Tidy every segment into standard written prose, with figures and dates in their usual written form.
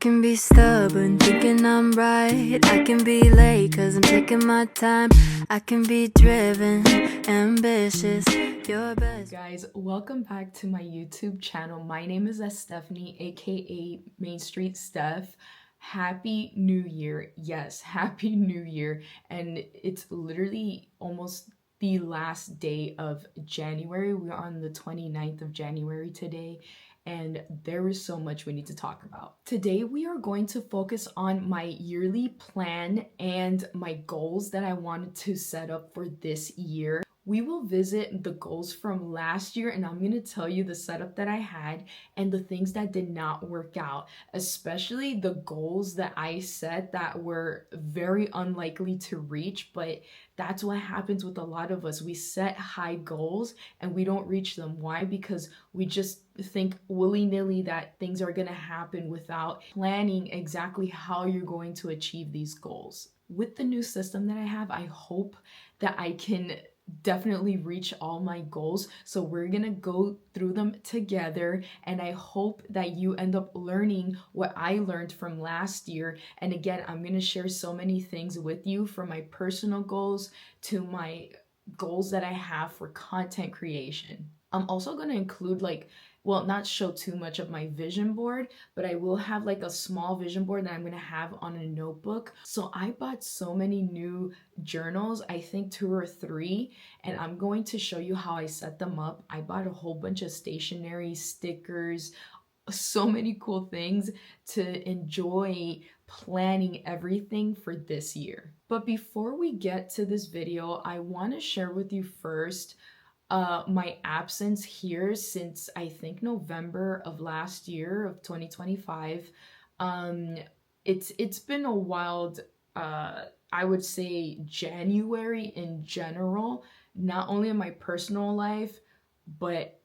can be stubborn, thinking I'm right. I can be late, cause I'm taking my time. I can be driven, ambitious, your best. Guys, welcome back to my YouTube channel. My name is Stephanie, aka Main Street Steph. Happy New Year. Yes, Happy New Year. And it's literally almost the last day of January. We're on the 29th of January today, and there is so much we need to talk about. Today we are going to focus on my yearly plan and my goals that I wanted to set up for this year. We will visit the goals from last year, and I'm going to tell you the setup that I had and the things that did not work out, especially the goals that I set that were very unlikely to reach. But that's what happens with a lot of us. We set high goals and we don't reach them. Why? Because we just think willy-nilly that things are going to happen without planning exactly how you're going to achieve these goals. With the new system that I have, I hope that I can definitely reach all my goals. So we're gonna go through them together, and I hope that you end up learning what I learned from last year. And again, I'm gonna share so many things with you, from my personal goals to my goals that I have for content creation. I'm also gonna include not show too much of my vision board, but I will have like a small vision board that I'm gonna have on a notebook. So I bought so many new journals, I think 2 or 3, and I'm going to show you how I set them up. I bought a whole bunch of stationery, stickers, so many cool things to enjoy planning everything for this year. But before we get to this video, I want to share with you first my absence here since I think November of last year of 2025. It's been a wild, I would say, January in general, not only in my personal life, but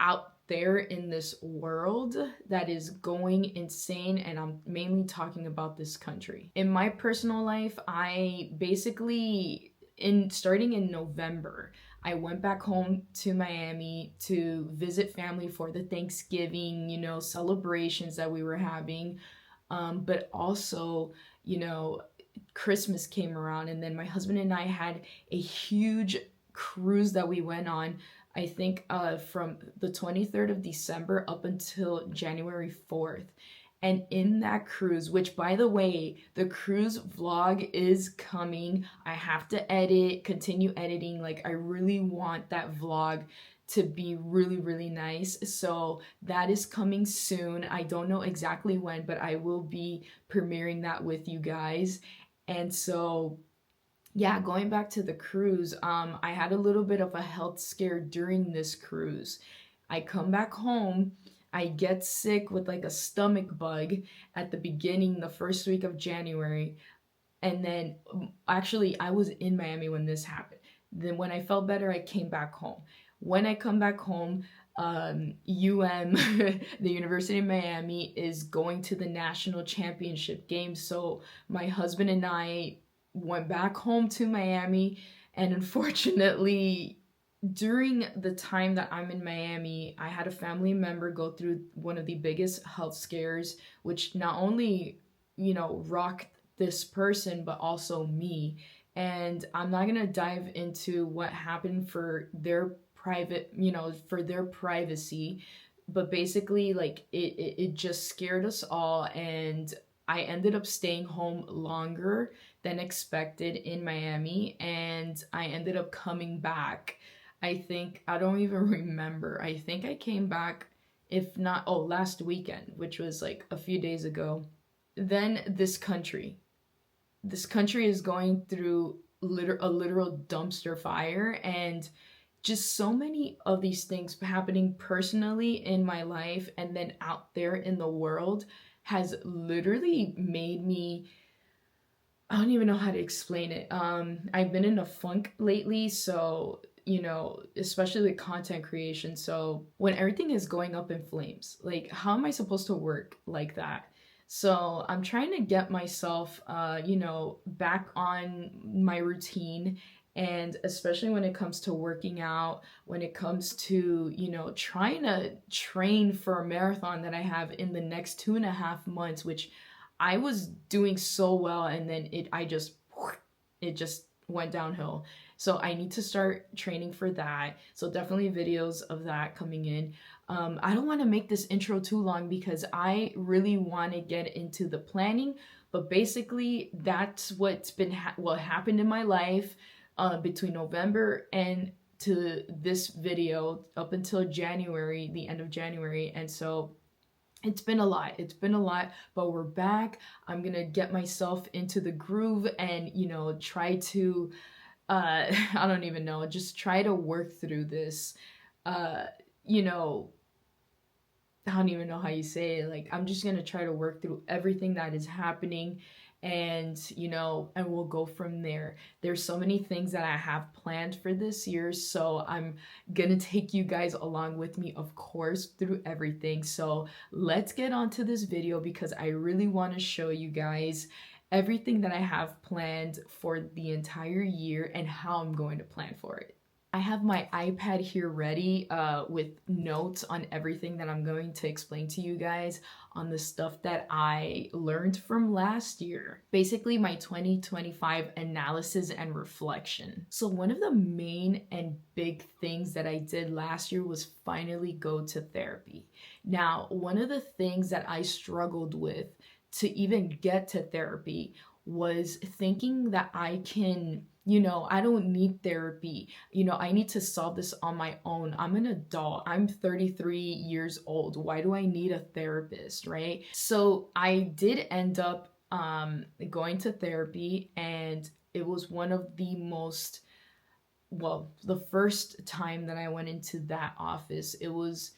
out there in this world that is going insane. And I'm mainly talking about this country. In my personal life, I basically, starting in November, I went back home to Miami to visit family for the Thanksgiving, celebrations that we were having. But also, Christmas came around, and then my husband and I had a huge cruise that we went on. I think from the 23rd of December up until January 4th. And in that cruise, which by the way, the cruise vlog is coming. I have to continue editing. Like, I really want that vlog to be really, really nice. So that is coming soon. I don't know exactly when, but I will be premiering that with you guys. And so yeah, going back to the cruise, I had a little bit of a health scare during this cruise. I come back home, I get sick with like a stomach bug at the beginning, the first week of January. And then actually, I was in Miami when this happened. Then when I felt better, I came back home. When I come back home, the University of Miami is going to the national championship game. So my husband and I went back home to Miami, and unfortunately, during the time that I'm in Miami, I had a family member go through one of the biggest health scares, which not only, rocked this person, but also me. And I'm not gonna dive into what happened for their for their privacy, but basically, like, it just scared us all, and I ended up staying home longer than expected in Miami, and I ended up coming back. I don't even remember. I think I came back, if not, last weekend, which was like a few days ago. Then this country is going through a literal dumpster fire, and just so many of these things happening personally in my life and then out there in the world has literally made me, I don't even know how to explain it. I've been in a funk lately, so especially with content creation. So when everything is going up in flames, like, how am I supposed to work like that? So I'm trying to get myself, back on my routine And especially when it comes to working out, when it comes to, trying to train for a marathon that I have in the next 2.5 months, which I was doing so well, and then it just went downhill. So I need to start training for that. So definitely videos of that coming in. I don't want to make this intro too long because I really want to get into the planning, but basically that's what happened in my life between November and to this video up until January, the end of January. And so it's been a lot. It's been a lot, but we're back. I'm going to get myself into the groove and, try to, I don't even know, just try to work through this. Uh, you know, I don't even know how you say it. Like, I'm just gonna try to work through everything that is happening, and and we'll go from there. There's so many things that I have planned for this year, so I'm gonna take you guys along with me, of course, through everything. So let's get on to this video because I really want to show you guys everything that I have planned for the entire year and how I'm going to plan for it. I have my iPad here ready with notes on everything that I'm going to explain to you guys on the stuff that I learned from last year. Basically, my 2025 analysis and reflection. So, one of the main and big things that I did last year was finally go to therapy. Now, one of the things that I struggled with to even get to therapy was thinking that I can, I don't need therapy. I need to solve this on my own. I'm an adult. I'm 33 years old. Why do I need a therapist, right? So I did end up going to therapy, and it was one of the most, well, the first time that I went into that office, it was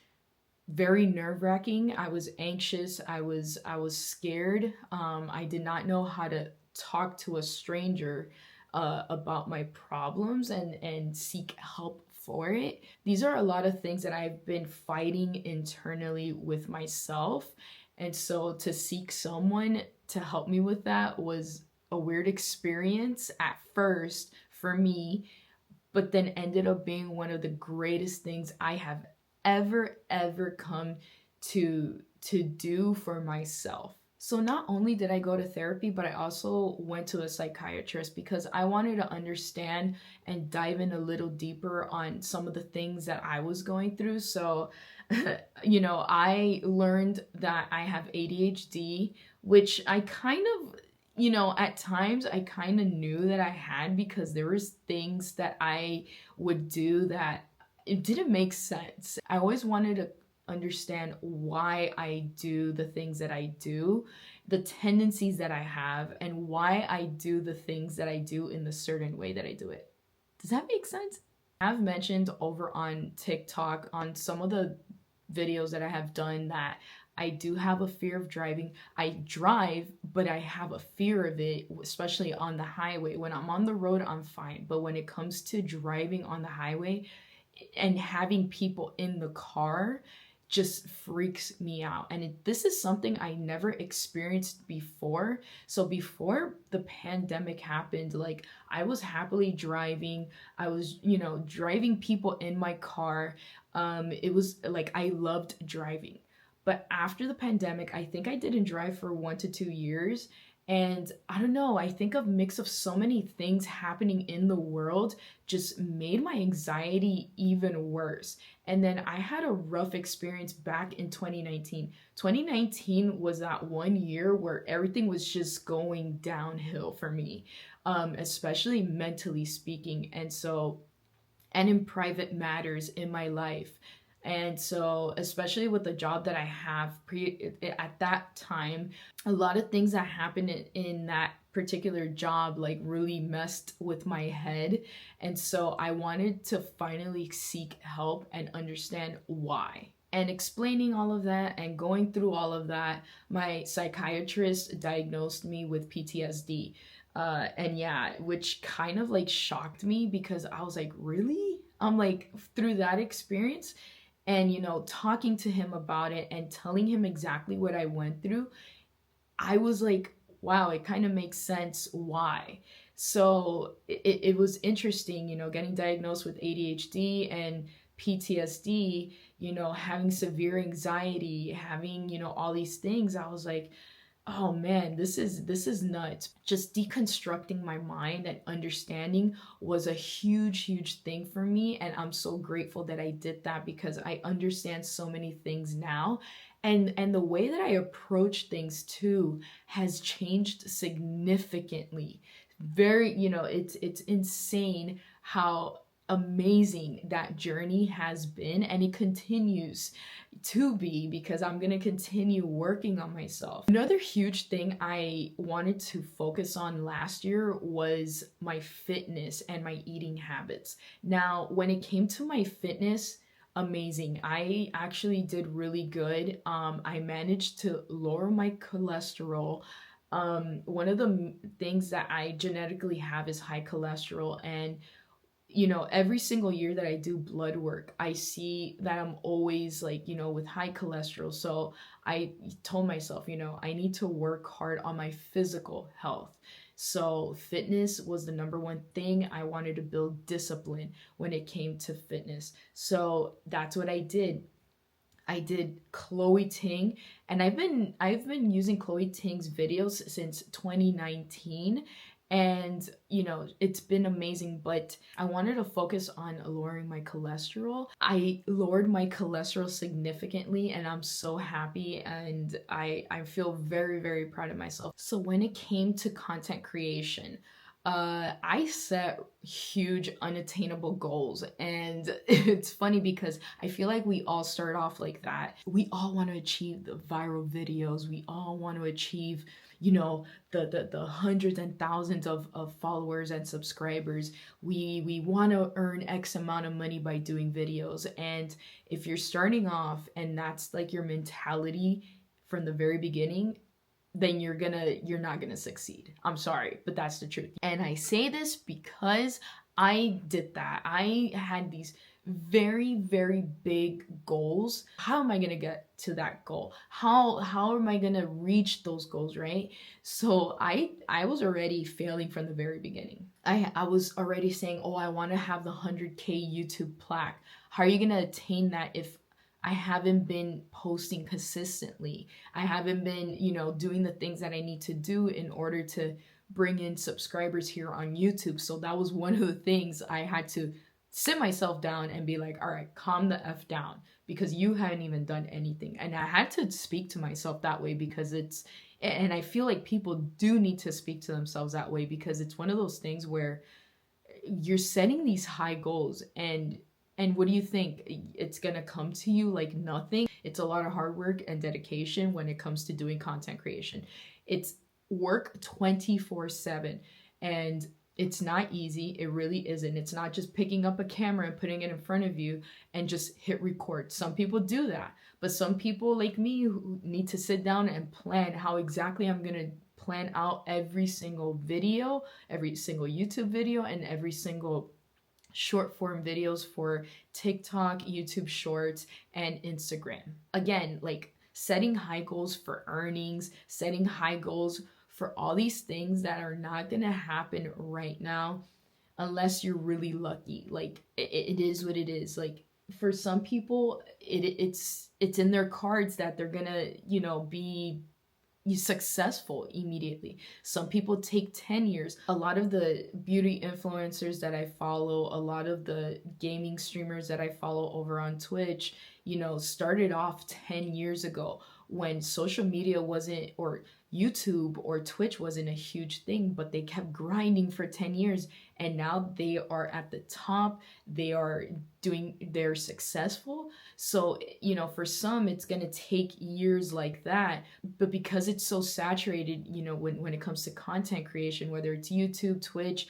very nerve-wracking. I was anxious. I was scared. I did not know how to talk to a stranger about my problems and seek help for it. These are a lot of things that I've been fighting internally with myself. And so to seek someone to help me with that was a weird experience at first for me, but then ended up being one of the greatest things I have ever come to do for myself. So not only did I go to therapy, but I also went to a psychiatrist because I wanted to understand and dive in a little deeper on some of the things that I was going through. So, I learned that I have ADHD, which I kind of, at times I kind of knew that I had because there was things that I would do that it didn't make sense. I always wanted to understand why I do the things that I do, the tendencies that I have, and why I do the things that I do in the certain way that I do it. Does that make sense? I've mentioned over on TikTok on some of the videos that I have done that I do have a fear of driving. I drive, but I have a fear of it, especially on the highway. When I'm on the road, I'm fine. But when it comes to driving on the highway, and having people in the car just freaks me out. And this is something I never experienced before. So before the pandemic happened, like I was happily driving. I was, driving people in my car. It was like I loved driving. But after the pandemic, I think I didn't drive for 1 to 2 years. And I don't know, I think a mix of so many things happening in the world just made my anxiety even worse. And then I had a rough experience back in 2019. 2019 was that one year where everything was just going downhill for me, especially mentally speaking. And in private matters in my life. And so, especially with the job that I have at that time, a lot of things that happened in that particular job like really messed with my head. And so I wanted to finally seek help and understand why. And explaining all of that and going through all of that, my psychiatrist diagnosed me with PTSD. And yeah, which kind of like shocked me because I was like, really? I'm like, through that experience and, talking to him about it and telling him exactly what I went through, I was like, wow, it kind of makes sense why. So it was interesting, getting diagnosed with ADHD and PTSD, having severe anxiety, having, all these things. I was like, oh man, this is nuts. Just deconstructing my mind and understanding was a huge thing for me, and I'm so grateful that I did that because I understand so many things now. And the way that I approach things too has changed significantly. Very, it's insane how amazing that journey has been, and it continues to be, because I'm going to continue working on myself. Another huge thing I wanted to focus on last year was my fitness and my eating habits. Now, when it came to my fitness, amazing. I actually did really good. I managed to lower my cholesterol. One of the things that I genetically have is high cholesterol, and every single year that I do blood work, I see that I'm always like, with high cholesterol. So I told myself, I need to work hard on my physical health. So fitness was the number one thing. I wanted to build discipline when it came to fitness. So that's what I did. I did Chloe Ting, and I've been using Chloe Ting's videos since 2019, and it's been amazing. But I wanted to focus on lowering my cholesterol. I lowered my cholesterol significantly, and I'm so happy, and I feel very proud of myself. So when it came to content creation, I set huge unattainable goals, and it's funny because I feel like we all start off like that. We all want to achieve the viral videos. We all want to achieve, the hundreds and thousands of followers and subscribers. We want to earn X amount of money by doing videos. And if you're starting off and that's like your mentality from the very beginning, then you're not gonna succeed. I'm sorry, but that's the truth. And I say this because I did that. I had these very big goals. How am I gonna get to that goal? How am I gonna reach those goals, right? So I was already failing from the very beginning. I was already saying, oh, I want to have the 100K YouTube plaque. How are you gonna attain that if I haven't been posting consistently? I haven't been, doing the things that I need to do in order to bring in subscribers here on YouTube. So that was one of the things I had to sit myself down and be like, all right, calm the F down, because you haven't even done anything. And I had to speak to myself that way, because and I feel like people do need to speak to themselves that way, because it's one of those things where you're setting these high goals, and what do you think? It's gonna come to you like nothing? It's a lot of hard work and dedication when it comes to doing content creation. It's work 24/7, and it's not easy. It really isn't. It's not just picking up a camera and putting it in front of you and just hit record. Some people do that, but some people like me who need to sit down and plan how exactly I'm gonna plan out every single video, every single YouTube video, and every single short form videos for TikTok, YouTube Shorts, and Instagram. Again, like setting high goals for earnings, setting high goals for all these things that are not gonna happen right now unless you're really lucky. Like it is what it is. Like for some people, it's in their cards that they're gonna, be successful immediately. Some people take 10 years. A lot of the beauty influencers that I follow, a lot of the gaming streamers that I follow over on Twitch, started off 10 years ago when social media wasn't, or YouTube or Twitch wasn't a huge thing, but they kept grinding for 10 years, and now they are at the top. They're successful. So, for some it's going to take years like that, but because it's so saturated, when it comes to content creation, whether it's YouTube, Twitch,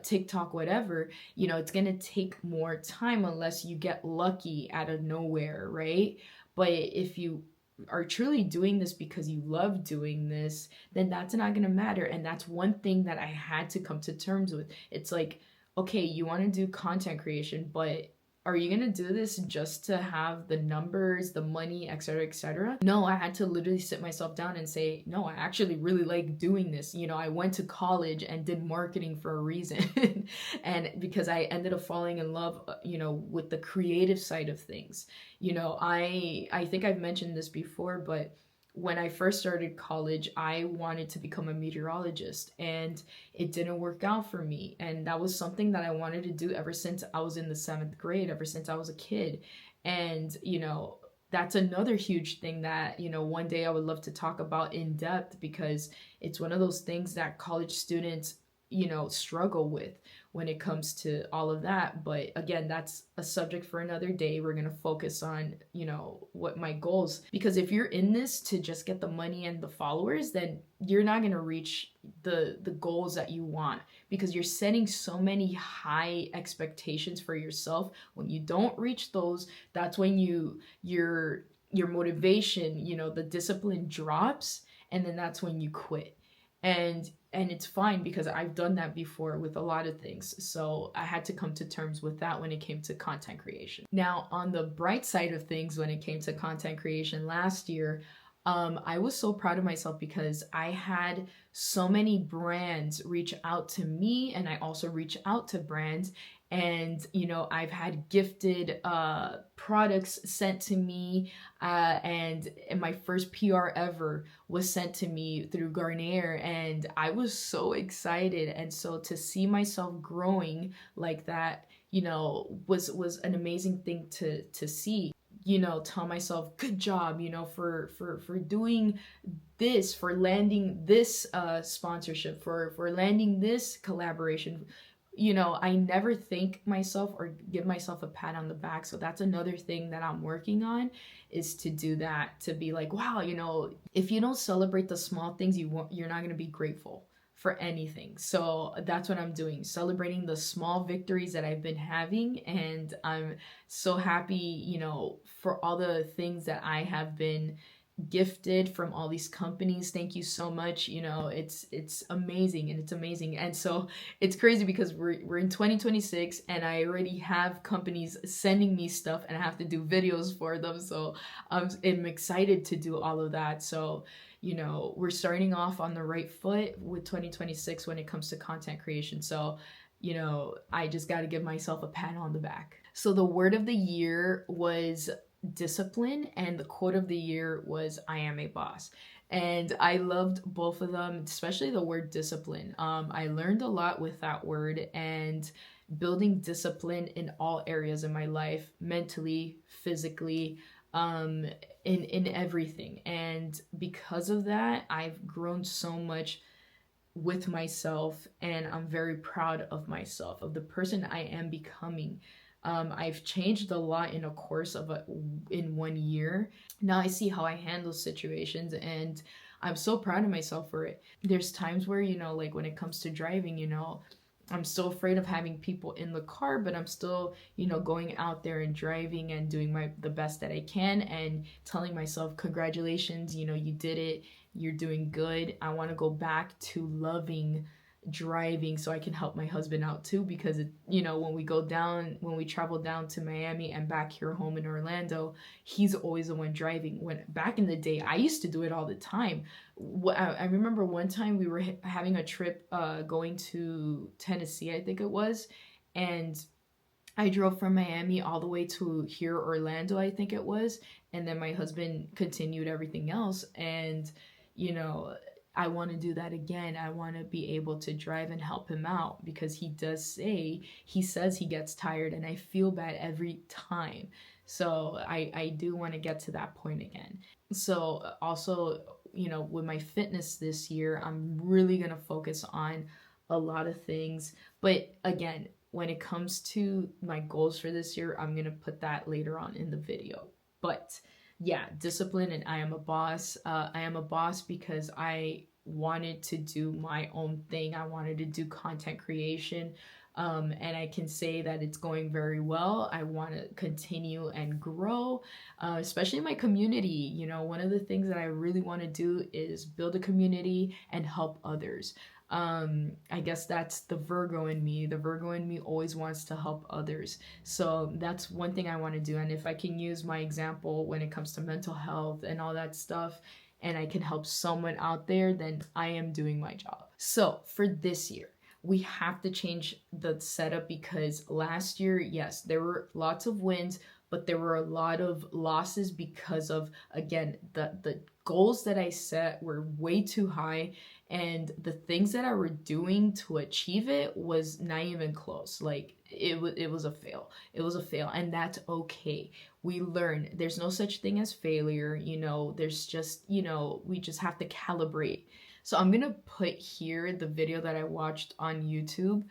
TikTok, whatever, it's going to take more time unless you get lucky out of nowhere, right? But if you are truly doing this because you love doing this, then that's not going to matter. And that's one thing that I had to come to terms with. It's like, okay, you want to do content creation, but are you gonna do this just to have the numbers, the money, etc., etc.? No, I had to literally sit myself down and say, no, I actually really like doing this. You know, I went to college and did marketing for a reason. And because I ended up falling in love, you know, with the creative side of things. You know, I think I've mentioned this before, but when I first started college, I wanted to become a meteorologist, and it didn't work out for me. And that was something that I wanted to do ever since I was in the 7th grade, ever since I was a kid. And, you know, that's another huge thing that, you know, one day I would love to talk about in depth, because it's one of those things that college students, you know, struggle with when it comes to all of that. But again, that's a subject for another day. We're going to focus on, you know, what my goals, because if you're in this to just get the money and the followers, then you're not going to reach the goals that you want, because you're setting so many high expectations for yourself. When you don't reach those, that's when your motivation, you know, the discipline drops, and then that's when you quit. And it's fine, because I've done that before with a lot of things. So I had to come to terms with that when it came to content creation. Now, on the bright side of things, when it came to content creation last year, I was so proud of myself, because I had so many brands reach out to me, and I also reach out to brands. And, you know, I've had gifted products sent to me, and my first PR ever was sent to me through Garnier, and I was so excited. And so to see myself growing like that, you know, was an amazing thing to see. You know, tell myself, good job, you know, for doing this, for landing this sponsorship, for landing this collaboration. You know, I never thank myself or give myself a pat on the back. So that's another thing that I'm working on, is to do that, to be like, wow, you know, if you don't celebrate the small things, you're not going to be grateful for anything. So that's what I'm doing, celebrating the small victories that I've been having. And I'm so happy, you know, for all the things that I have been gifted from all these companies. Thank you so much. You know, it's amazing, and it's amazing. And so it's crazy, because we're in 2026, and I already have companies sending me stuff, and I have to do videos for them. So I'm excited to do all of that. So, you know, we're starting off on the right foot with 2026 when it comes to content creation. So, you know, I just got to give myself a pat on the back. So the word of the year was discipline, and the quote of the year was I am a boss. And I loved both of them, especially the word discipline. I learned a lot with that word, and building discipline in all areas in my life, mentally, physically, in everything. And because of that, I've grown so much with myself, and I'm very proud of myself, of the person I am becoming. I've changed a lot in a course of in 1 year. Now I see how I handle situations, and I'm so proud of myself for it. There's times where, you know, like when it comes to driving, you know, I'm still afraid of having people in the car, but I'm still, you know, going out there and driving and doing the best that I can, and telling myself, congratulations, you know, you did it. You're doing good. I want to go back to loving driving so I can help my husband out too, because you know, when we travel down to Miami and back here home in Orlando, he's always the one driving. When back in the day, I used to do it all the time. I remember one time we were having a trip going to Tennessee, I think it was, and I drove from Miami all the way to here, Orlando, I think it was, and then my husband continued everything else. And, you know, I want to do that again. I want to be able to drive and help him out, because he says he gets tired, and I feel bad every time. So I do want to get to that point again. So also, you know, with my fitness this year, I'm really going to focus on a lot of things. But again, when it comes to my goals for this year, I'm going to put that later on in the video. But yeah, discipline, and I am a boss. I am a boss because I wanted to do my own thing. I wanted to do content creation. And I can say that it's going very well. I want to continue and grow, especially my community. You know, one of the things that I really want to do is build a community and help others. I guess that's the Virgo in me. The Virgo in me always wants to help others. So that's one thing I want to do. And if I can use my example when it comes to mental health and all that stuff, and I can help someone out there, then I am doing my job. So for this year, we have to change the setup because last year, yes, there were lots of wins, but there were a lot of losses because of, again, the goals that I set were way too high, and the things that I were doing to achieve it was not even close. Like it was a fail. It was a fail, and that's okay. We learn. There's no such thing as failure. There's just, we just have to calibrate. So I'm gonna put here the video that I watched on YouTube,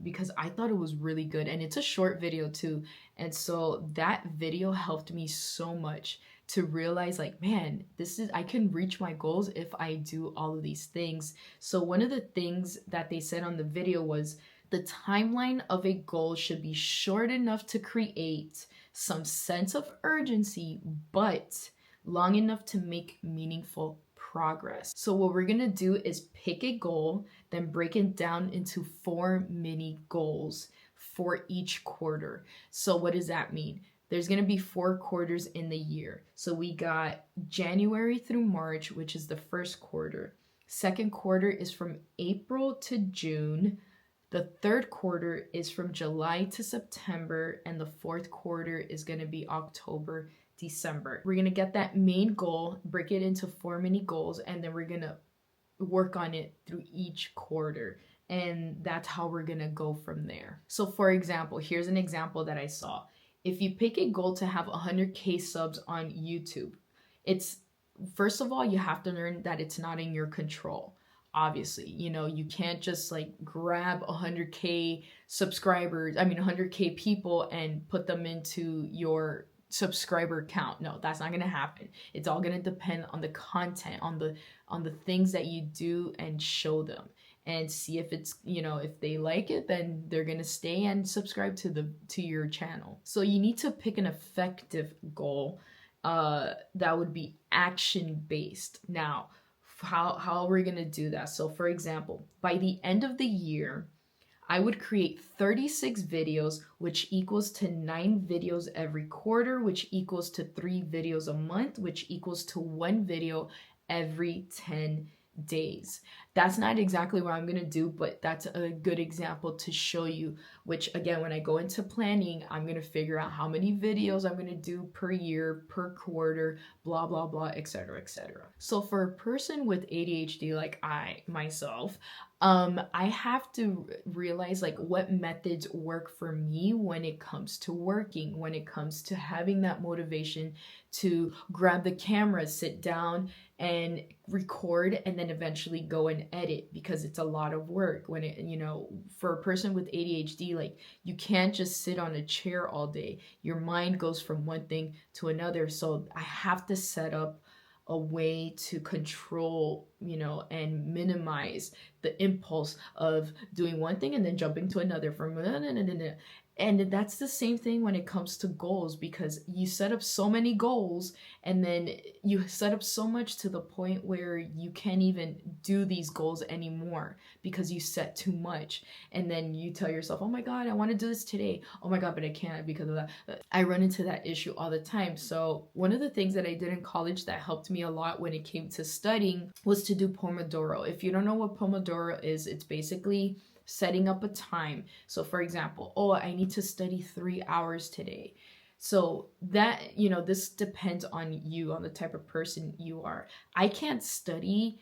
because I thought it was really good, and it's a short video too. And so that video helped me so much to realize, like, man, I can reach my goals if I do all of these things. So one of the things that they said on the video was the timeline of a goal should be short enough to create some sense of urgency, but long enough to make meaningful progress. So what we're gonna do is pick a goal, then break it down into 4 mini goals for each quarter. So what does that mean? There's gonna be 4 quarters in the year. So we got January through March, which is the first quarter. Second quarter is from April to June. The third quarter is from July to September, and the fourth quarter is gonna be October, December. We're gonna get that main goal, break it into 4 mini goals, and then we're gonna work on it through each quarter. And that's how we're gonna go from there. So for example, here's an example that I saw. If you pick a goal to have 100K subs on YouTube, it's, first of all, you have to learn that it's not in your control. Obviously, you can't just like grab 100K subscribers, 100K people and put them into your subscriber count. No, that's not going to happen. It's all going to depend on the content, on the things that you do, and show them and see if it's, if they like it, then they're going to stay and subscribe to your channel. So you need to pick an effective goal that would be action based. Now, how are we going to do that? So for example, by the end of the year, I would create 36 videos, which equals to 9 videos every quarter, which equals to 3 videos a month, which equals to 1 video every 10 days. That's not exactly what I'm going to do, but that's a good example to show you, which again, when I go into planning, I'm going to figure out how many videos I'm going to do per year, per quarter, blah, blah, blah, etc., etc. So for a person with ADHD, like I myself, I have to realize like what methods work for me when it comes to working, when it comes to having that motivation to grab the camera, sit down and record, and then eventually go and edit, because it's a lot of work. When it, for a person with ADHD, like you can't just sit on a chair all day. Your mind goes from one thing to another. So I have to set up a way to control, and minimize the impulse of doing one thing and then jumping to another from. And that's the same thing when it comes to goals, because you set up so many goals and then you set up so much to the point where you can't even do these goals anymore because you set too much. And then you tell yourself, oh my God, I want to do this today. Oh my God, but I can't because of that. I run into that issue all the time. So one of the things that I did in college that helped me a lot when it came to studying was to do Pomodoro. If you don't know what Pomodoro is, it's basically setting up a time. So for example, I need to study 3 hours today. So that, this depends on you, on the type of person you are. I can't study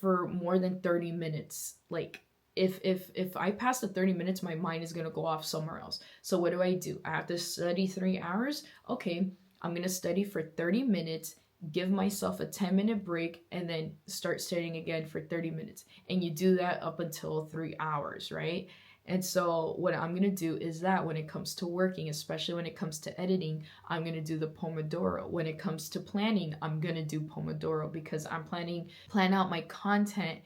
for more than 30 minutes. Like if I pass the 30 minutes, my mind is going to go off somewhere else. So what do? I have to study 3 hours. Okay, I'm going to study for 30 minutes, give myself a 10-minute break, and then start studying again for 30 minutes. And you do that up until 3 hours, right? And so what I'm going to do is that when it comes to working, especially when it comes to editing, I'm going to do the Pomodoro. When it comes to planning, I'm going to do Pomodoro because I'm plan out my content.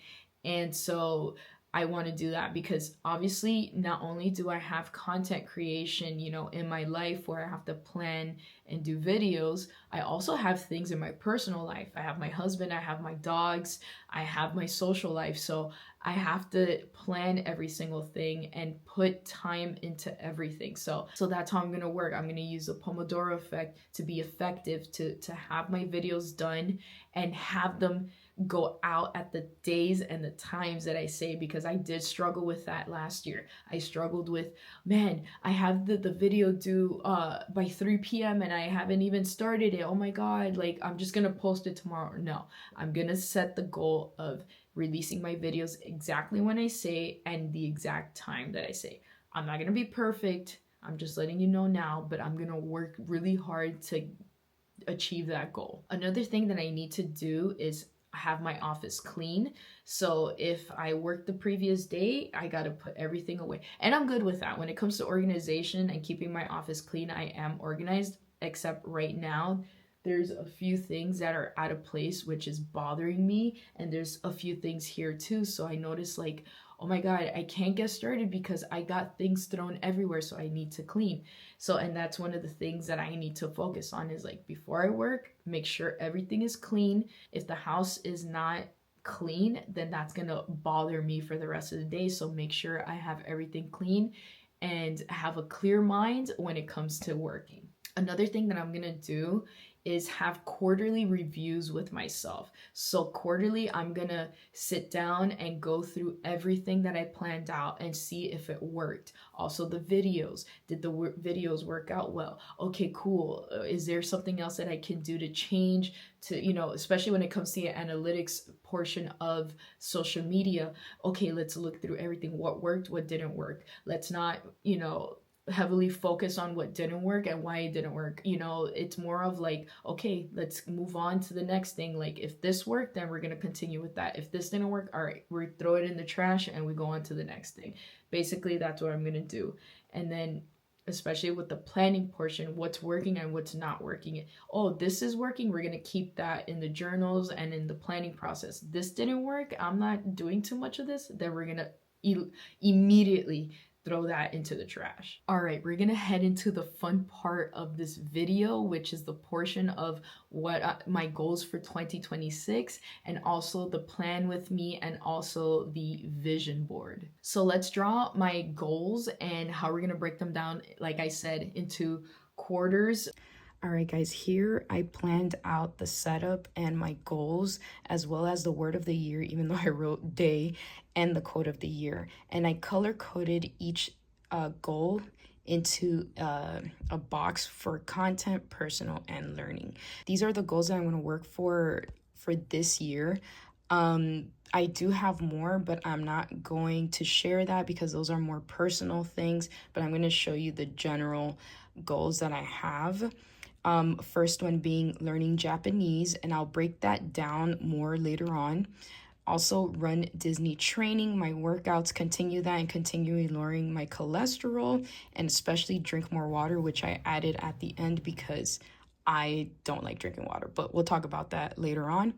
And so I want to do that because obviously not only do I have content creation, in my life where I have to plan and do videos, I also have things in my personal life. I have my husband, I have my dogs, I have my social life. So I have to plan every single thing and put time into everything. So that's how I'm gonna work. I'm gonna use the Pomodoro effect to be effective, to have my videos done and have them go out at the days and the times that I say, because I did struggle with that last year. I struggled with, man, I have the video due by 3 p.m. and I haven't even started it. Oh my God, like I'm just gonna post it tomorrow. No, I'm gonna set the goal of releasing my videos exactly when I say and the exact time that I say. I'm not gonna be perfect. I'm just letting you know now, but I'm gonna work really hard to achieve that goal. Another thing that I need to do is have my office clean. So if I worked the previous day, I got to put everything away. And I'm good with that. When it comes to organization and keeping my office clean, I am organized, except right now there's a few things that are out of place, which is bothering me. And there's a few things here too. So I noticed like, oh my God, I can't get started because I got things thrown everywhere. So I need to clean. So, and that's one of the things that I need to focus on is like before I work, make sure everything is clean. If the house is not clean, then that's gonna bother me for the rest of the day. So make sure I have everything clean and have a clear mind when it comes to working. Another thing that I'm gonna do is have quarterly reviews with myself. So quarterly, I'm gonna sit down and go through everything that I planned out and see if it worked. Also the videos, did the videos work out well? Okay, cool. Is there something else that I can do to change to, you know, especially when it comes to the analytics portion of social media? Okay, let's look through everything. What worked, what didn't work. Let's not, you know, heavily focus on what didn't work and why it didn't work. You know, it's more of like, okay, let's move on to the next thing. Like if this worked, then we're going to continue with that. If this didn't work, all right, we throw it in the trash and we go on to the next thing. Basically, that's what I'm going to do. And then especially with the planning portion, what's working and what's not working. Oh, this is working. We're going to keep that in the journals and in the planning process. This didn't work. I'm not doing too much of this. Then we're going to immediately throw that into the trash. All right, we're gonna head into the fun part of this video, which is the portion of what my goals for 2026 and also the plan with me and also the vision board. So let's draw my goals and how we're gonna break them down, like I said, into quarters. All right, guys, here I planned out the setup and my goals, as well as the word of the year, even though I wrote day, and the quote of the year. And I color coded each goal into a box for content, personal, and learning. These are the goals that I want to work for this year. I do have more, but I'm not going to share that because those are more personal things, but I'm going to show you the general goals that I have. First one being learning Japanese, and I'll break that down more later on. Also run Disney training, my workouts, continue that and continue lowering my cholesterol, and especially drink more water, which I added at the end because I don't like drinking water, but we'll talk about that later on.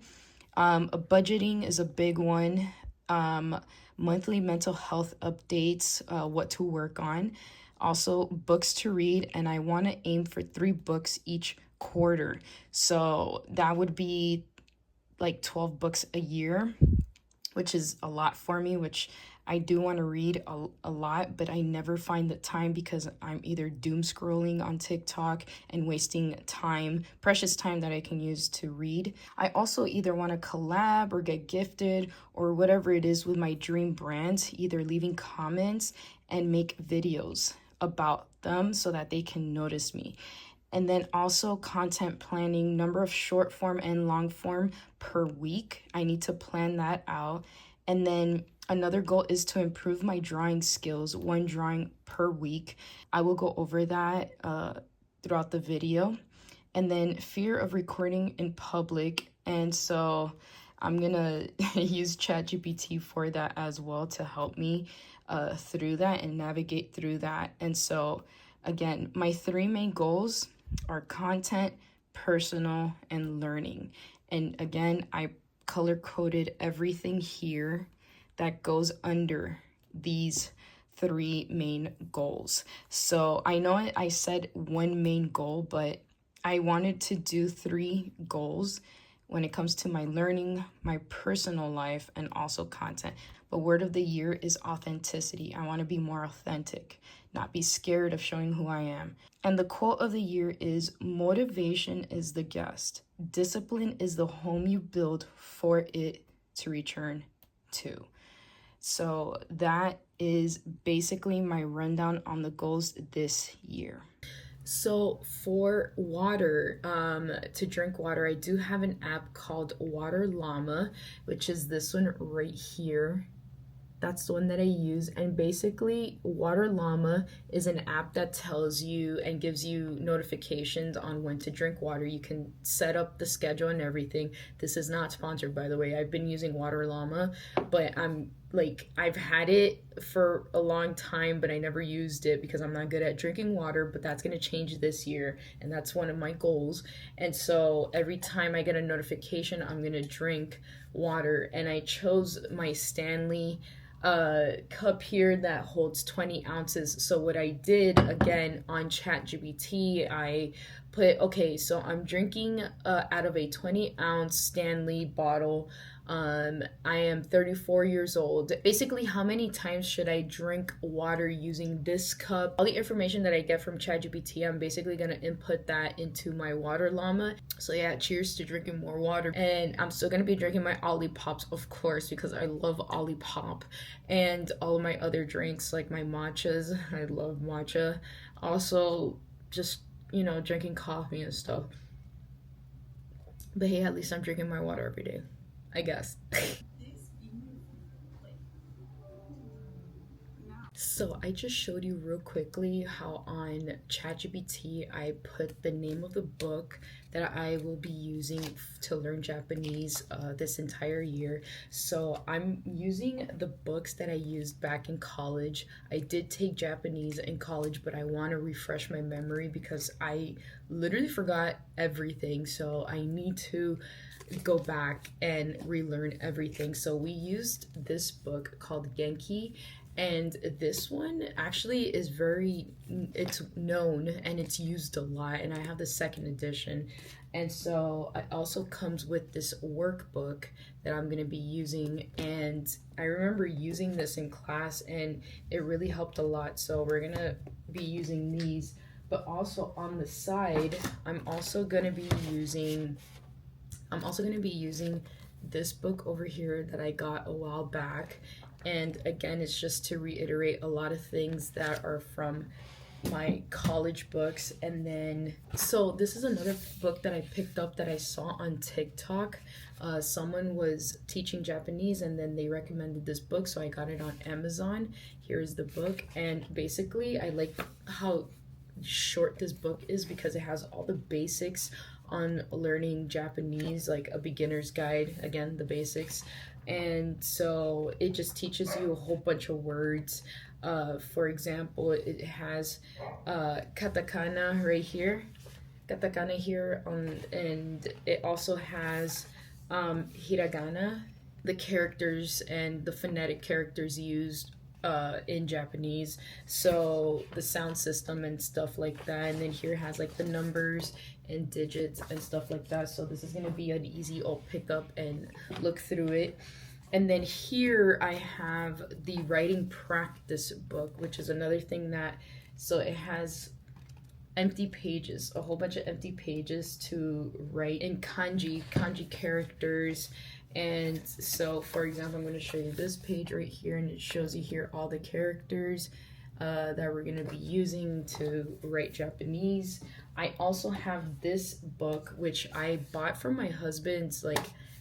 Budgeting is a big one. Monthly mental health updates, what to work on. Also books to read, and I want to aim for 3 books each quarter. So that would be like 12 books a year, which is a lot for me, which I do want to read a lot, but I never find the time because I'm either doom scrolling on TikTok and wasting time, precious time that I can use to read. I also either want to collab or get gifted or whatever it is with my dream brands, either leaving comments and make videos about them so that they can notice me. And then also content planning, number of short form and long form per week. I need to plan that out. And then another goal is to improve my drawing skills, 1 drawing per week. I will go over that throughout the video. And then fear of recording in public. And so I'm gonna use ChatGPT for that as well to help me through that and navigate through that. And so again, my 3 main goals are content, personal, and learning. And again, I color coded everything here that goes under these 3 main goals. So I know I said 1 main goal, but I wanted to do 3 goals when it comes to my learning, my personal life, and also content. But word of the year is authenticity. I want to be more authentic, not be scared of showing who I am. And the quote of the year is, motivation is the guest. Discipline is the home you build for it to return to. So that is basically my rundown on the goals this year. So for water, to drink water, I do have an app called Water Llama, which is this one right here. That's the one that I use. And basically, Water Llama is an app that tells you and gives you notifications on when to drink water. You can set up the schedule and everything. This is not sponsored, by the way. I've been using Water Llama, but I've had it for a long time, but I never used it because I'm not good at drinking water, but that's going to change this year, and that's one of my goals. And so every time I get a notification, I'm going to drink water, and I chose my Stanley cup here that holds 20 ounces. So what I did again on ChatGPT, I put, okay, so I'm drinking out of a 20-ounce Stanley bottle. I am 34 years old. Basically, how many times should I drink water using this cup? All the information that I get from ChatGPT, I'm basically going to input that into my Water Llama. So yeah, cheers to drinking more water. And I'm still going to be drinking my Pops, of course, because I love Pop, and all of my other drinks like my matchas. I love matcha. Also, just, drinking coffee and stuff. But hey, at least I'm drinking my water every day, I guess. So I just showed you real quickly how on ChatGPT I put the name of the book that I will be using to learn Japanese this entire year. So I'm using the books that I used back in college. I did take Japanese in college, but I want to refresh my memory because I literally forgot everything. So I need to go back and relearn everything. So we used this book called Genki, and this one actually is it's known and it's used a lot, and I have the 2nd edition. And so it also comes with this workbook that I'm going to be using, and I remember using this in class and it really helped a lot. So we're going to be using these, but also on the side I'm also going to be using this book over here that I got a while back. And again, it's just to reiterate a lot of things that are from my college books. And then, so this is another book that I picked up that I saw on TikTok. Someone was teaching Japanese and then they recommended this book, so I got it on Amazon. Here's the book, and basically I like how short this book is because it has all the basics on learning Japanese, like a beginner's guide, again, the basics. And so it just teaches you a whole bunch of words. For example, it has katakana right here, and it also has hiragana, the characters and the phonetic characters used in Japanese, so the sound system and stuff like that. And then here it has like the numbers and digits and stuff like that. So this is going to be an easy pick up and look through it. And then here I have the writing practice book, which is another thing so it has empty pages, a whole bunch of empty pages to write in kanji characters. And so, for example, I'm going to show you this page right here, and it shows you here all the characters that we're going to be using to write Japanese. I also have this book, which I bought from my husband's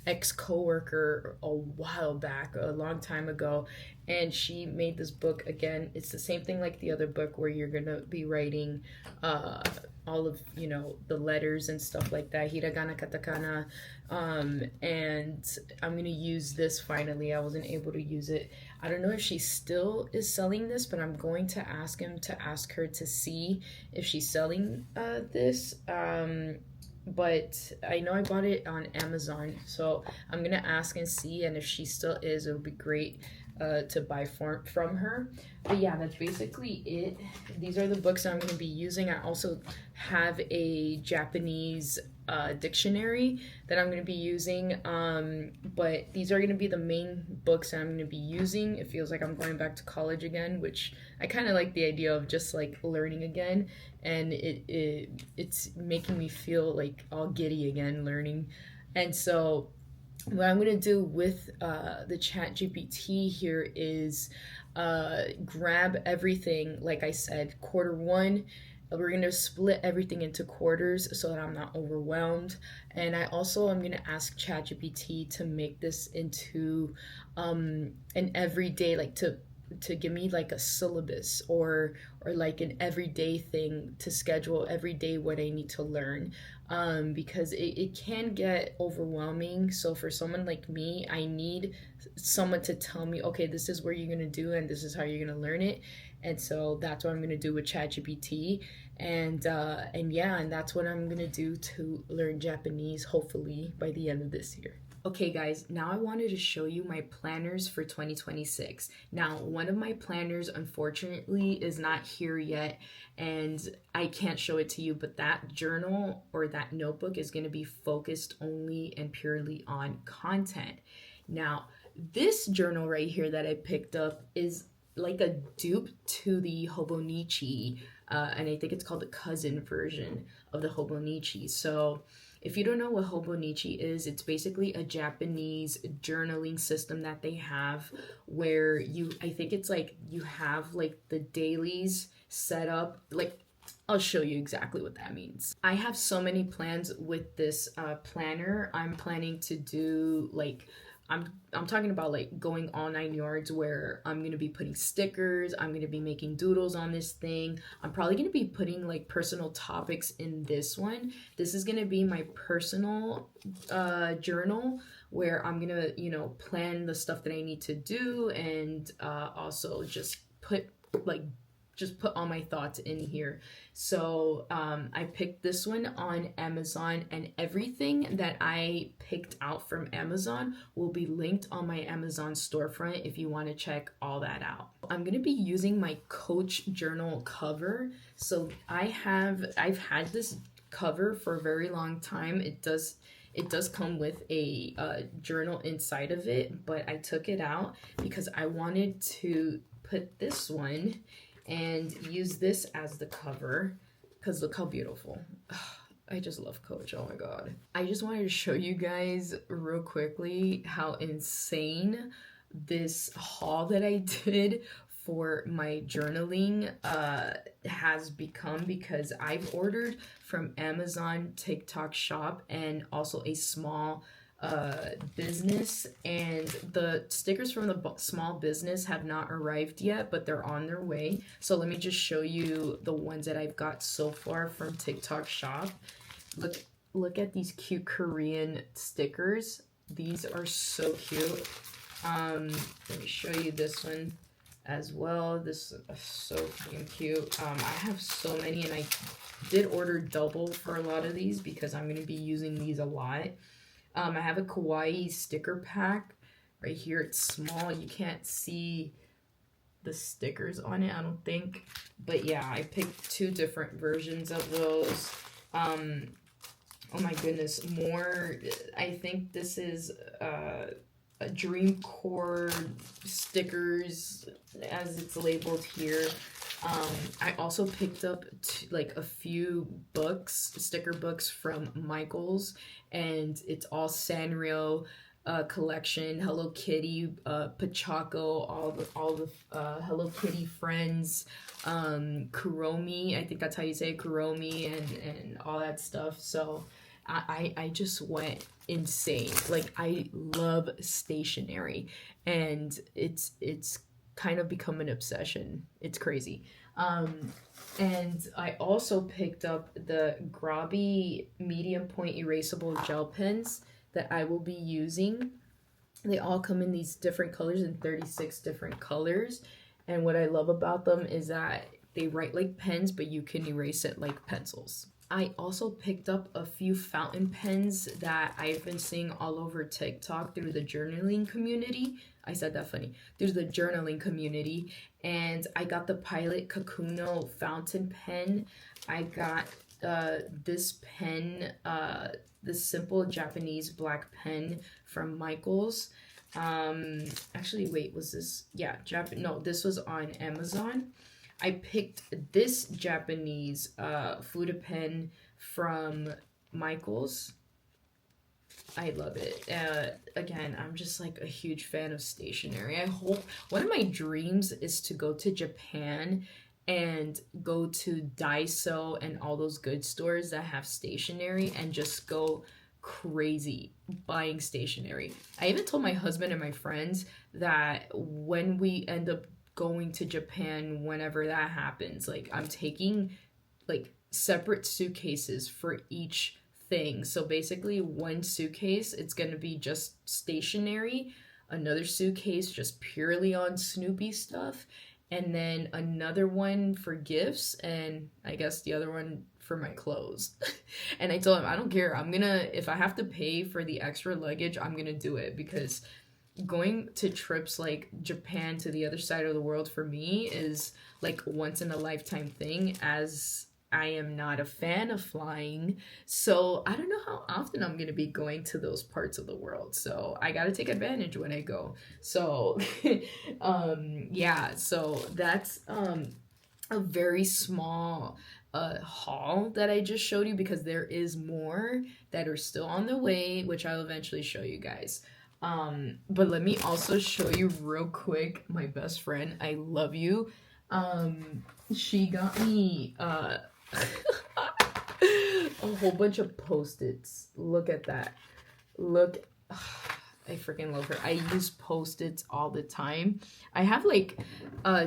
ex-coworker a while back, a long time ago, and she made this book. Again, it's the same thing like the other book where you're gonna be writing all of the letters and stuff like that, hiragana, katakana, and I'm gonna use this finally. I wasn't able to use it. I don't know if she still is selling this, but I'm going to ask her to see if she's selling this. But I know I bought it on Amazon, so I'm gonna ask and see, and if she still is, it would be great to buy from her. But yeah, that's basically it. These are the books that I'm going to be using. I also have a Japanese dictionary that I'm going to be using. But these are going to be the main books that I'm going to be using. It feels like I'm going back to college again, which I kind of like the idea of just like learning again. And it's making me feel like all giddy again learning. And so what I'm gonna do with the chat GPT here is grab everything, like I said, quarter one. We're gonna split everything into quarters so that I'm not overwhelmed. And I also am gonna ask ChatGPT to make this into an everyday, like to give me like a syllabus or like an everyday thing to schedule every day what I need to learn, because it can get overwhelming. So for someone like me, I need someone to tell me, okay, this is what you're gonna do and this is how you're gonna learn it. And so that's what I'm gonna do with ChatGPT, and yeah, and that's what I'm gonna do to learn Japanese, hopefully by the end of this year. Okay guys, now I wanted to show you my planners for 2026. Now, one of my planners unfortunately is not here yet and I can't show it to you, but that journal or that notebook is going to be focused only and purely on content. Now, this journal right here that I picked up is like a dupe to the Hobonichi, and I think it's called the cousin version of the Hobonichi. So if you don't know what Hobonichi is, it's basically a Japanese journaling system that they have where I think it's like you have like the dailies set up. Like, I'll show you exactly what that means. I have so many plans with this planner. I'm planning to do like, I'm talking about like going all 9 yards where I'm gonna be putting stickers, I'm gonna be making doodles on this thing. I'm probably gonna be putting like personal topics in this one. This is gonna be my personal journal where I'm gonna, plan the stuff that I need to do and also just put all my thoughts in here. So I picked this one on Amazon, and everything that I picked out from Amazon will be linked on my Amazon storefront if you want to check all that out. I'm gonna be using my Coach journal cover. So I've had this cover for a very long time. It does come with a journal inside of it, but I took it out because I wanted to put this one and use this as the cover because look how beautiful. I just love Coach. Oh my god. I just wanted to show you guys real quickly how insane this haul that I did for my journaling has become, because I've ordered from Amazon, TikTok Shop, and also a small business, and the stickers from the small business have not arrived yet, but they're on their way. So let me just show you the ones that I've got so far from TikTok Shop. Look at these cute Korean stickers. These are so cute. Let me show you this one as well. This is so freaking cute. I have so many, and I did order double for a lot of these because I'm going to be using these a lot. I have a kawaii sticker pack right here. It's small. You can't see the stickers on it, I don't think. But yeah, I picked 2 different versions of those. Oh my goodness, more. I think this is a Dream Core stickers as it's labeled here. I also picked up like a few books, sticker books from Michaels, and it's all Sanrio collection, Hello Kitty, Pachaco, all the Hello Kitty friends, Kuromi, I think that's how you say it, Kuromi, and all that stuff. So I just went insane. Like, I love stationery, and it's kind of become an obsession. It's crazy. And I also picked up the Grobby medium point erasable gel pens that I will be using. They all come in these different colors, in 36 different colors. And what I love about them is that they write like pens, but you can erase it like pencils. I also picked up a few fountain pens that I've been seeing all over TikTok through the journaling community. I said that funny. Through the journaling community. And I got the Pilot Kakuno fountain pen. I got this pen, the simple Japanese black pen from Michaels. Actually, wait, was this? Yeah, no, this was on Amazon. I picked this Japanese Fuda pen from Michaels. I love it. Again, I'm just like a huge fan of stationery. I hope one of my dreams is to go to Japan and go to Daiso and all those good stores that have stationery and just go crazy buying stationery. I even told my husband and my friends that when we end up going to Japan, whenever that happens, like I'm taking like separate suitcases for each thing. So basically, one suitcase, it's going to be just stationery, another suitcase just purely on Snoopy stuff, and then another one for gifts, and I guess the other one for my clothes. And I told him, I don't care. If I have to pay for the extra luggage, I'm gonna do it, because going to trips like Japan to the other side of the world for me is like once in a lifetime thing, as I am not a fan of flying. So I don't know how often I'm going to be going to those parts of the world. So I got to take advantage when I go. So yeah, so that's a very small haul that I just showed you, because there is more that are still on the way, which I'll eventually show you guys. But let me also show you real quick my best friend. I love you. She got me a whole bunch of Post-its. Look at that. Look, I freaking love her. I use Post-its all the time. I have like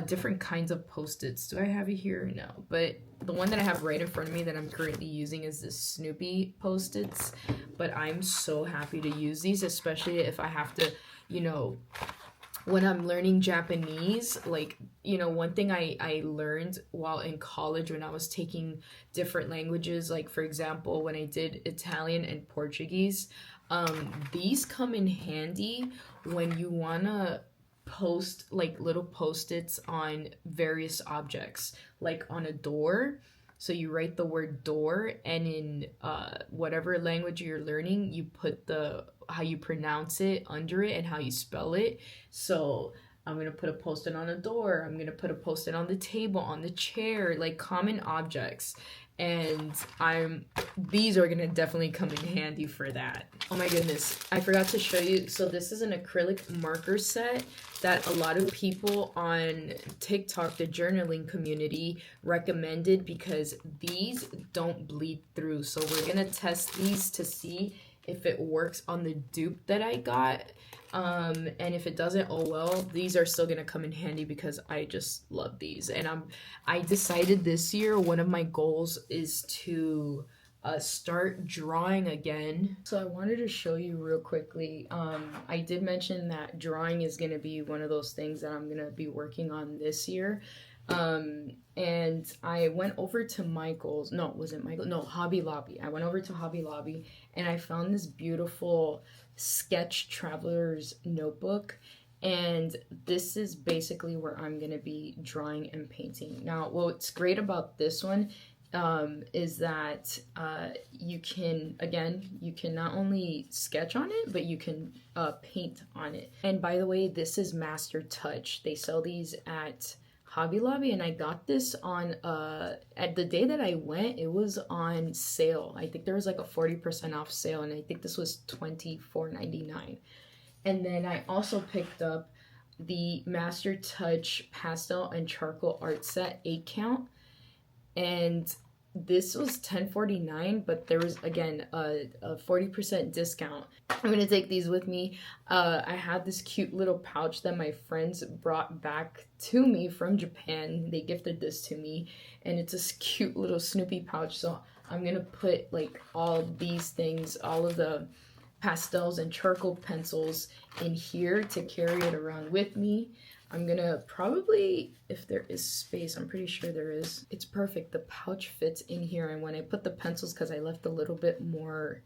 different kinds of Post-its. Do I have it here? No. But the one that I have right in front of me that I'm currently using is this Snoopy Post-its. But I'm so happy to use these, especially if I have to, you know, when I'm learning Japanese. Like, you know, one thing I learned while in college when I was taking different languages, like for example, when I did Italian and Portuguese, these come in handy when you want to post like little Post-its on various objects, like on a door. So you write the word door, and in whatever language you're learning, you put the how you pronounce it under it and how you spell it. So I'm going to put a Post-it on a door. I'm going to put a Post-it on the table, on the chair, like common objects. And these are going to definitely come in handy for that. Oh my goodness, I forgot to show you. So this is an acrylic marker set that a lot of people on TikTok, the journaling community, recommended, because these don't bleed through. So we're going to test these to see if it works on the dupe that I got. And if it doesn't, oh well, these are still gonna come in handy because I just love these. And I decided this year one of my goals is to start drawing again. So I wanted to show you real quickly. I did mention that drawing is gonna be one of those things that I'm gonna be working on this year. And I went over to Michael's, no, was it Michael? No, Hobby Lobby. I went over to Hobby Lobby and I found this beautiful sketch traveler's notebook. And this is basically where I'm going to be drawing and painting. Now, what's great about this one is that you can not only sketch on it, but you can paint on it. And by the way, this is Master Touch. They sell these at Hobby Lobby, and I got this on at the day that I went, it was on sale. I think there was like a 40% off sale, and I think this was $24.99. And then I also picked up the Master Touch pastel and charcoal art set 8 count, and this was $10.49, but there was again a 40% discount. I'm gonna take these with me. I had this cute little pouch that my friends brought back to me from Japan. They gifted this to me, and it's this cute little Snoopy pouch. So I'm gonna put like all these things, all of the pastels and charcoal pencils in here to carry it around with me. I'm gonna probably, if there is space, I'm pretty sure there is. It's perfect. The pouch fits in here, and when I put the pencils, because I left a little bit more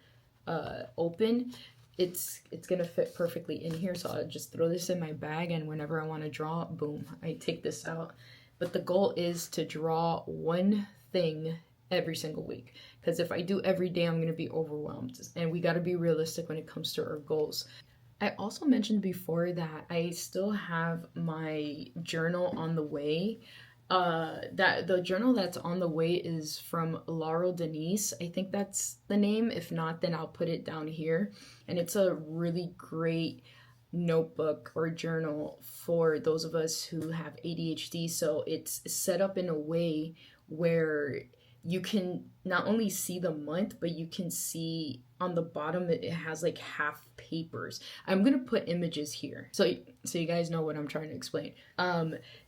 open, it's gonna fit perfectly in here. So I'll just throw this in my bag, and whenever I want to draw, boom, I take this out. But the goal is to draw one thing every single week, because if I do every day, I'm gonna be overwhelmed, and we got to be realistic when it comes to our goals. I also mentioned before that I still have my journal on the way. That the journal that's on the way is from Laurel Denise. I think that's the name. If not, then I'll put it down here. And it's a really great notebook or journal for those of us who have ADHD. So it's set up in a way where you can not only see the month, but you can see on the bottom it has like half papers. I'm gonna put images here so you guys know what I'm trying to explain.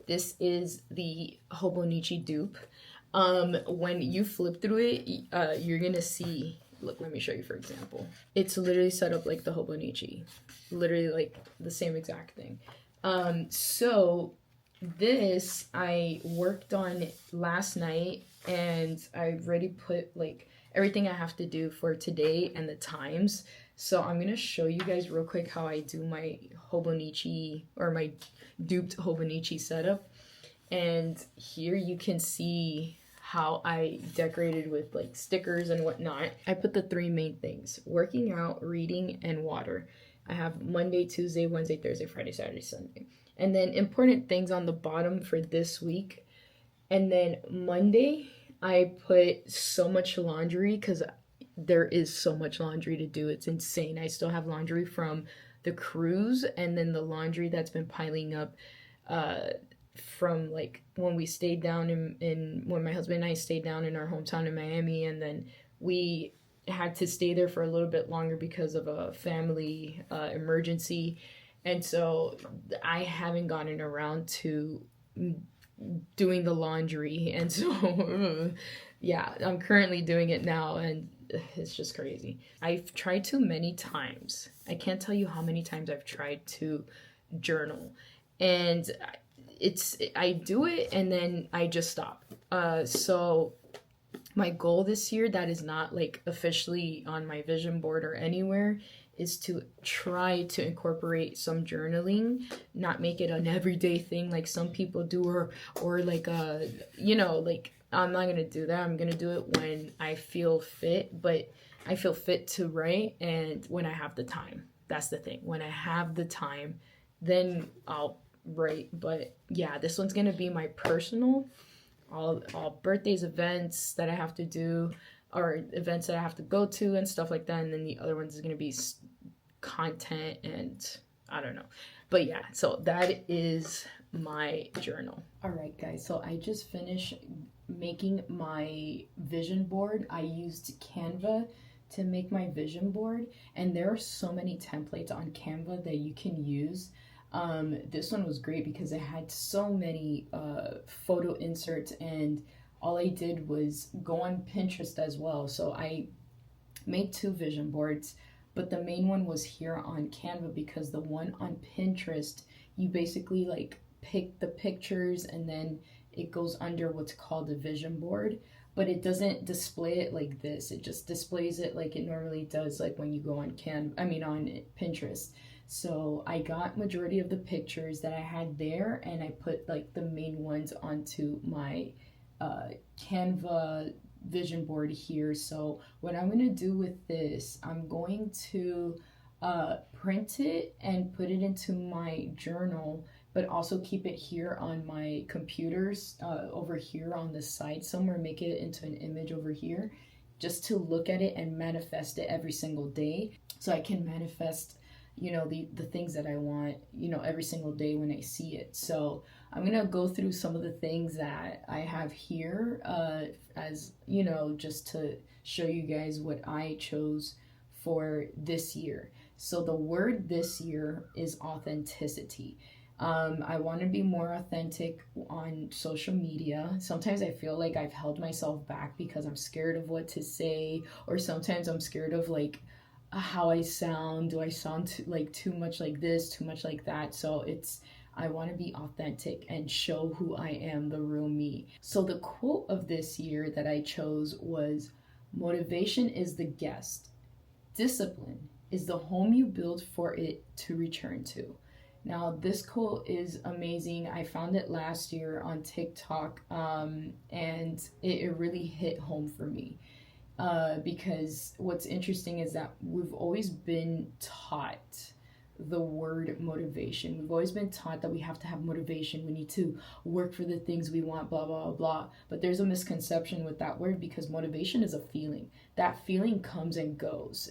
This is the Hobonichi dupe. When you flip through it, you're gonna see, look, let me show you for example. It's literally set up like the Hobonichi, literally like the same exact thing. So this I worked on last night, and I already put like everything I have to do for today and the times. So I'm gonna show you guys real quick how I do my Hobonichi, or my duped Hobonichi setup. And here you can see how I decorated with like stickers and whatnot. I put the three main things: working out, reading, and water. I have Monday, Tuesday, Wednesday, Thursday, Friday, Saturday, Sunday. And then important things on the bottom for this week. And then Monday, I put so much laundry, because there is so much laundry to do. It's insane. I still have laundry from the cruise, and then the laundry that's been piling up from like when we stayed down when my husband and I stayed down in our hometown in Miami, and then we had to stay there for a little bit longer because of a family emergency. And so I haven't gotten around to doing the laundry. And so, yeah, I'm currently doing it now, and it's just crazy. I've tried to many times. I can't tell you how many times I've tried to journal. And I do it and then I just stop. So my goal this year, that is not like officially on my vision board or anywhere, is to try to incorporate some journaling, not make it an everyday thing like some people do, or like like I'm not gonna do that. I'm gonna do it when I feel fit, but I feel fit to write and when I have the time. That's the thing. When I have the time, then I'll write. But yeah, this one's gonna be my personal, all birthdays, events that I have to do, or events that I have to go to and stuff like that. And then the other ones is going to be content and I don't know. But yeah, so that is my journal. All right, guys. So I just finished making my vision board. I used Canva to make my vision board. And there are so many templates on Canva that you can use. This one was great because it had so many photo inserts, and all I did was go on Pinterest as well. So I made 2 vision boards, but the main one was here on Canva because the one on Pinterest, you basically like pick the pictures and then it goes under what's called a vision board, but it doesn't display it like this. It just displays it like it normally does, like when you go on on Pinterest. So I got majority of the pictures that I had there, and I put like the main ones onto my Canva vision board here. So what I'm going to do with this, I'm going to print it and put it into my journal, but also keep it here on my computers over here on the side somewhere, make it into an image over here, just to look at it and manifest it every single day. So I can manifest the things that I want, every single day when I see it. So I'm going to go through some of the things that I have here as, just to show you guys what I chose for this year. So the word this year is authenticity. I want to be more authentic on social media. Sometimes I feel like I've held myself back because I'm scared of what to say, or sometimes I'm scared of how I sound. Do I sound too much like this, too much like that? So I want to be authentic and show who I am, the real me. So the quote of this year that I chose was, motivation is the guest, discipline is the home you build for it to return to. Now, this quote is amazing. I found it last year on TikTok, and it really hit home for me. Because what's interesting is that we've always been taught the word motivation. We've always been taught that we have to have motivation. We need to work for the things we want, blah, blah, blah. But there's a misconception with that word, because motivation is a feeling. That feeling comes and goes.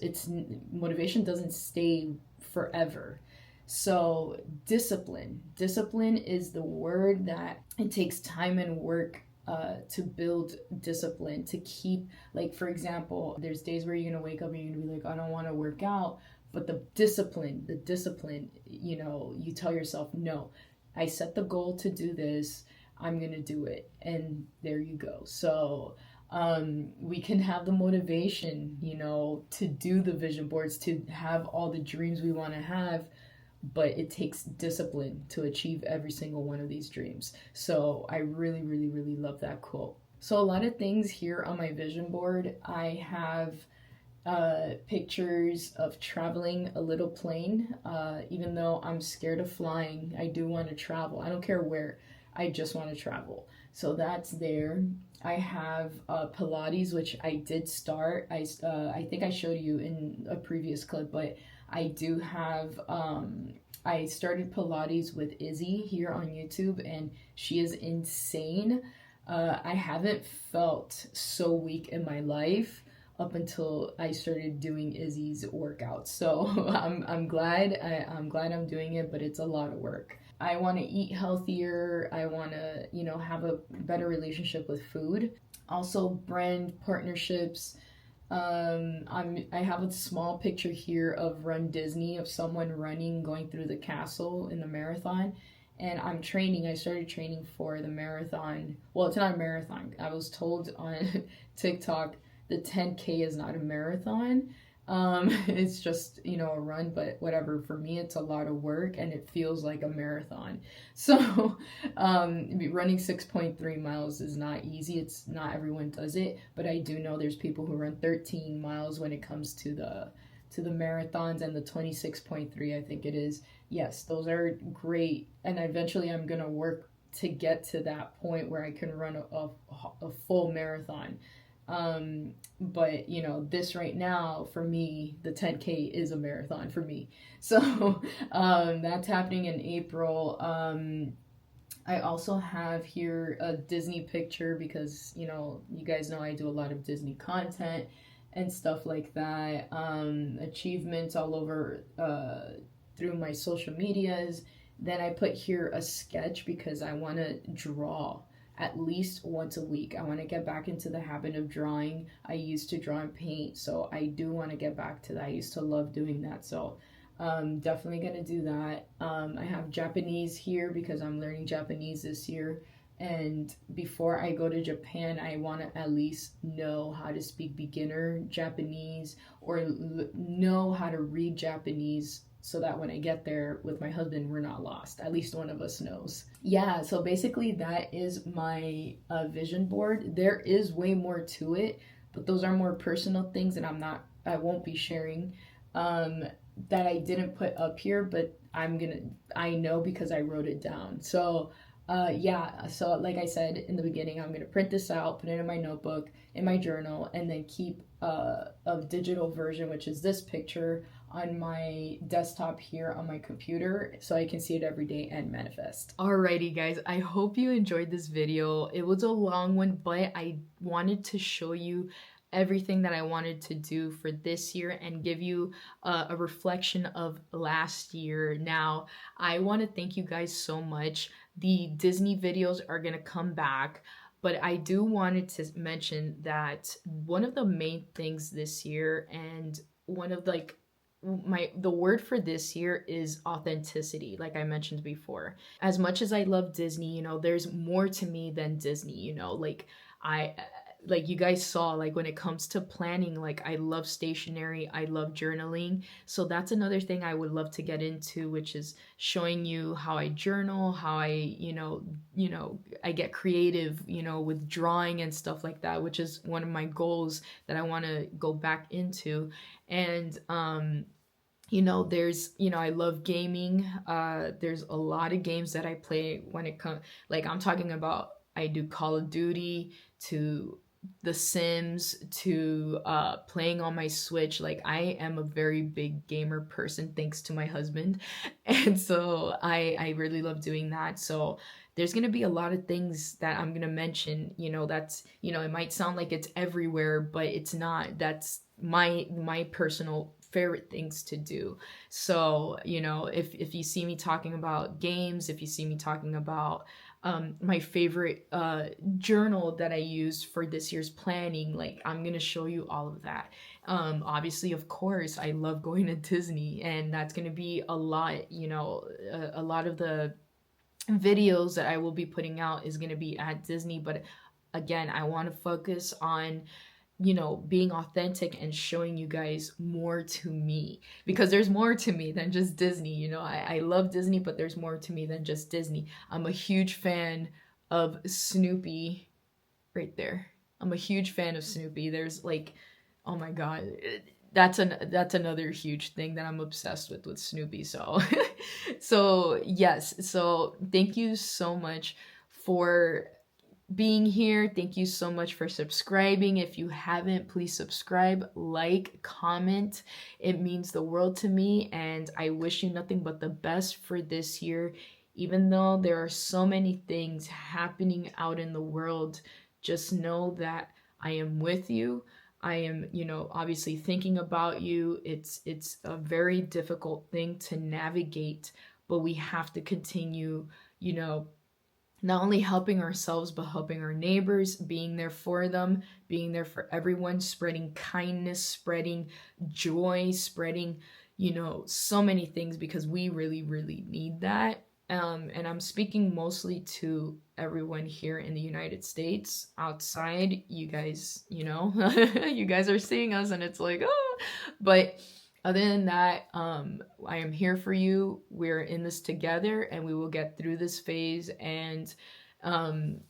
Motivation doesn't stay forever. So discipline is the word that it takes time and work to build discipline, to keep, like, for example, there's days where you're gonna wake up and you're gonna be like, I don't want to work out, but the discipline, you tell yourself, no, I set the goal to do this, I'm gonna do it, and there you go. So we can have the motivation, to do the vision boards, to have all the dreams we want to have, but it takes discipline to achieve every single one of these dreams. So I really, really, really love that quote. So a lot of things here on my vision board, I have pictures of traveling a little plane. Even though I'm scared of flying, I do want to travel. I don't care where, I just want to travel. So that's there. I have Pilates, which I did start. I think I showed you in a previous clip, but I do have, I started Pilates with Izzy here on YouTube, and she is insane. I haven't felt so weak in my life up until I started doing Izzy's workouts. So I'm glad I'm doing it, but it's a lot of work. I want to eat healthier. I want to, have a better relationship with food. Also, brand partnerships. I have a small picture here of Run Disney, of someone running, going through the castle in the marathon. And I started training for the marathon. Well, it's not a marathon. I was told on TikTok the 10K is not a marathon. It's just, a run, but whatever. For me, it's a lot of work and it feels like a marathon. So, running 6.3 miles is not easy. It's not everyone does it, but I do know there's people who run 13 miles when it comes to the marathons, and the 26.3, I think it is. Yes, those are great. And eventually I'm going to work to get to that point where I can run a full marathon. But this right now for me, the 10K is a marathon for me. So that's happening in April. I also have here a Disney picture because you guys know I do a lot of Disney content and stuff like that. Achievements all over through my social medias. Then I put here a sketch because I want to draw at least once a week. I want to get back into the habit of drawing. I used to draw and paint, so I do want to get back to that. I used to love doing that, so definitely gonna do that. I have Japanese here because I'm learning Japanese this year, and before I go to Japan, I want to at least know how to speak beginner Japanese, or know how to read Japanese, so that when I get there with my husband, we're not lost. At least one of us knows. Yeah, so basically that is my vision board. There is way more to it, but those are more personal things that I won't be sharing, that I didn't put up here, but I know because I wrote it down. So so like I said in the beginning, I'm gonna print this out, put it in my notebook, in my journal, and then keep a digital version, which is this picture, on my desktop here on my computer, so I can see it every day and manifest. Alrighty guys, I hope you enjoyed this video. It was a long one, but I wanted to show you everything that I wanted to do for this year and give you a reflection of last year. Now, I want to thank you guys so much. The Disney videos are going to come back, but I do wanted to mention that one of the main things this year, and one of the word for this year is authenticity, like I mentioned before. As much as I love Disney, there's more to me than Disney, like I like you guys saw, like when it comes to planning, like I love stationery, I love journaling. So that's another thing I would love to get into, which is showing you how I journal, how I, I get creative, with drawing and stuff like that, which is one of my goals that I want to go back into. And there's, I love gaming. There's a lot of games that I play when it comes, like I'm talking about, I do Call of Duty to The Sims to playing on my Switch. Like I am a very big gamer person thanks to my husband. And so I really love doing that. So there's going to be a lot of things that I'm going to mention, that's, it might sound like it's everywhere, but it's not. That's my personal favorite things to do. So, if you see me talking about games, if you see me talking about my favorite journal that I used for this year's planning, like I'm gonna show you all of that. Obviously, of course, I love going to Disney, and that's gonna be a lot. A lot of the videos that I will be putting out is gonna be at Disney, but again, I want to focus on being authentic and showing you guys more to me, because there's more to me than just Disney. I love Disney, but there's more to me than just Disney. I'm a huge fan of Snoopy right there. I'm a huge fan of Snoopy. There's like, oh my God, that's another huge thing that I'm obsessed with Snoopy. So, so yes. So thank you so much for being here. Thank you so much for subscribing. If you haven't, please subscribe, like, comment. It means the world to me, and I wish you nothing but the best for this year. Even though there are so many things happening out in the world, just know that I am with you. I am, obviously thinking about you. It's a very difficult thing to navigate, but we have to continue, not only helping ourselves, but helping our neighbors, being there for them, being there for everyone, spreading kindness, spreading joy, spreading, so many things, because we really, really need that. And I'm speaking mostly to everyone here in the United States. Outside, you guys, you guys are seeing us, and it's like, oh, but other than that, I am here for you. We're in this together, and we will get through this phase. Um,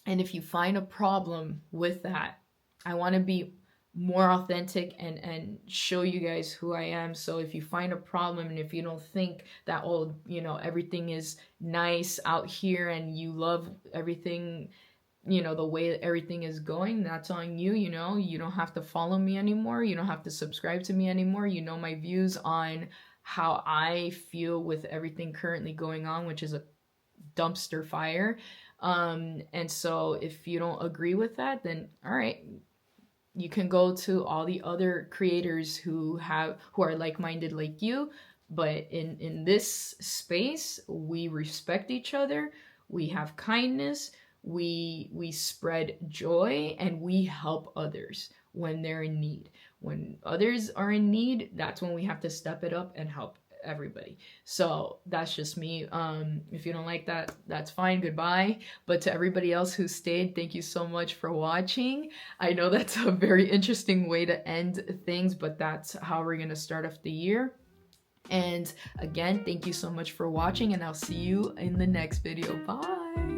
and if you find a problem with that, I want to be more authentic and show you guys who I am. So if you find a problem, and if you don't think that, oh, everything is nice out here and you love everything, the way everything is going, that's on you. You don't have to follow me anymore. You don't have to subscribe to me anymore. My views on how I feel with everything currently going on, which is a dumpster fire. And so if you don't agree with that, then all right, you can go to all the other creators who are like-minded like you. But in this space, we respect each other, we have kindness, we spread joy, and we help others when they're in need. When others are in need, that's when we have to step it up and help everybody. So that's just me. If you don't like that, that's fine, goodbye. But to everybody else who stayed, thank you so much for watching. I know that's a very interesting way to end things, but that's how we're gonna start off the year. And again, thank you so much for watching, and I'll see you in the next video. Bye.